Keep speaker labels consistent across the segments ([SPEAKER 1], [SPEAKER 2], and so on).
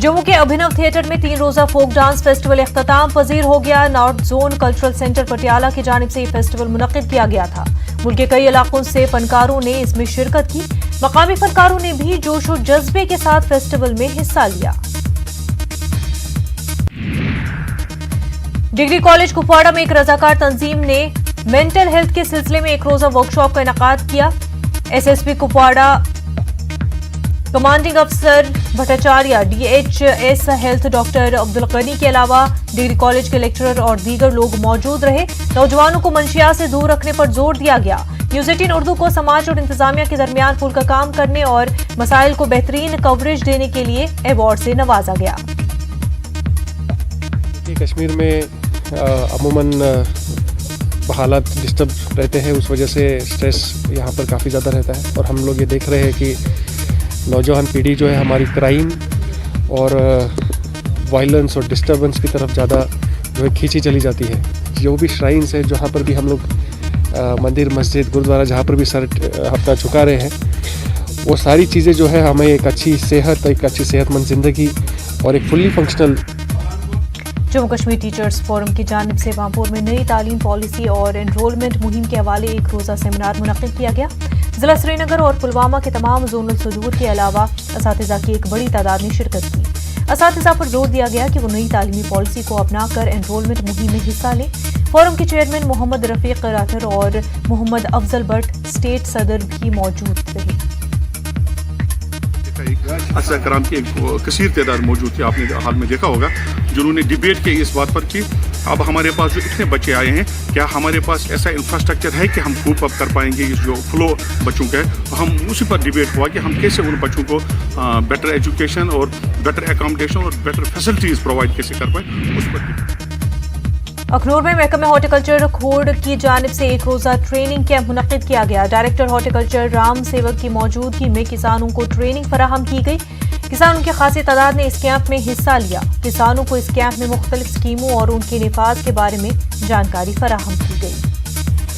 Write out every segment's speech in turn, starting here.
[SPEAKER 1] जम्मू के अभिनव थिएटर में 3 रोजा फोक डांस फेस्टिवल इख्तिताम पजीर हो गया। North zone cultural centre Patiala की जानिब से ये फेस्टिवल मुनक्किद किया गया था। मुल्क के कई इलाकों से फनकारों ने इसमें शिरकत की। मकामी फनकारों ने भी जोश और जज्बे के साथ फेस्टिवल में हिस्सा लिया। डिग्री कॉलेज कुपवाड़ा में एक रजाकार तंजीम ने मेंटल हेल्थ के सिलसिले में एक रोजा वर्कशॉप का इनेकाद किया। एसएसपी कुपवाड़ा कमांडिंग अफसर Bhattacharya, DHS health doctor Abdul Gani के अलावा डिग्री कॉलेज के लेक्चरर और दीगर लोग मौजूद रहे। नौजवानों को मंशियात से दूर रखने पर जोर दिया गया। न्यूज 18 उर्दू को समाज और इंतजामिया के दरमियान पुल का काम करने और मसाइल को बेहतरीन कवरेज देने के लिए अवार्ड से नवाजा गया।
[SPEAKER 2] कश्मीर में अमूमन हालात डिस्टर्ब रहते हैं, उस वजह से स्ट्रेस यहाँ पर काफ़ी ज़्यादा रहता है और हम लोग ये देख रहे हैं कि नौजवान पीढ़ी जो है हमारी क्राइम और वायलेंस और डिस्टर्बेंस की तरफ ज़्यादा जो है खींची चली जाती है। जो भी श्राइन्स है जहाँ पर भी हम लोग मंदिर, मस्जिद, गुरुद्वारा जहाँ पर भी सर अपना झुका रहे हैं, वो सारी चीज़ें जो है हमें एक अच्छी सेहत, एक अच्छी सेहतमंद ज़िंदगी और एक fully functional.
[SPEAKER 1] Jammu Kashmir teachers forum की जानिब से पामपुर में नई तालीम पॉलिसी और एनरोलमेंट मुहिम के हवाले एक रोज़ा सेमिनार मुनक्किद किया गया। जिला श्रीनगर और पुलवामा के तमाम जोनल सदूर के अलावा असातिज़ा की एक बड़ी तादाद ने शिरकत की। असातिज़ा पर जोर दिया गया कि वो नई तालीमी पॉलिसी को अपना कर एनरोलमेंट मुहिम में हिस्सा लें। फोरम के चेयरमैन मोहम्मद रफीक राठर और मोहम्मद अफजल भट्ट स्टेट सदर भी मौजूद रहे।
[SPEAKER 3] असरा कराम की एक कसीर तादाद मौजूद थी, आपने हाल में देखा होगा, जिन्होंने डिबेट की इस बात पर कि अब हमारे पास जो इतने बच्चे आए हैं, क्या हमारे पास ऐसा इंफ्रास्ट्रक्चर है कि हम कूप अप कर पाएंगे इस जो फ्लो बच्चों का है। तो हम उसी पर डिबेट हुआ कि हम कैसे उन बच्चों को बेटर एजुकेशन और बेटर एकोमोडेशन और बेटर फैसिलिटीज़ प्रोवाइड कैसे कर पाए, उस पर।
[SPEAKER 1] अखनूर में महकमे हॉर्टिकल्चर खोड़ की जानिब से एक रोज़ा ट्रेनिंग कैंप मुनक्किद किया गया। डायरेक्टर हॉर्टिकल्चर राम सेवक की मौजूदगी में किसानों को ट्रेनिंग फराहम की गई। किसानों की खासी तादाद ने इस कैंप में हिस्सा लिया। किसानों को इस कैंप में मुख्तलिफ स्कीमों और उनके निफाज के बारे में जानकारी फराहम की गई।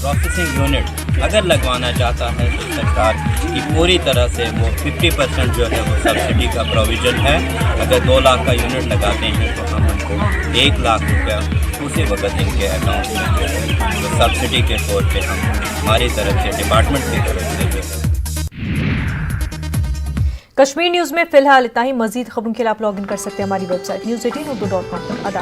[SPEAKER 4] प्रोसेसिंग यूनिट अगर लगवाना चाहता है तो सरकार की पूरी तरह से वो 50% जो है वो सब्सिडी का प्रोविज़न है। अगर 2 लाख का यूनिट लगाते हैं तो हम उनको 1 लाख रुपया उसी वक्त इनके अकाउंट में जो है तो सब्सिडी के तौर पे हम हमारी तरफ से, डिपार्टमेंट की तरफ से जो है।
[SPEAKER 1] कश्मीर न्यूज़ में फिलहाल इतना ही। मजीद खबरों के लिए आप लॉग इन कर सकते हैं हमारी वेबसाइट news18urdu.com पर।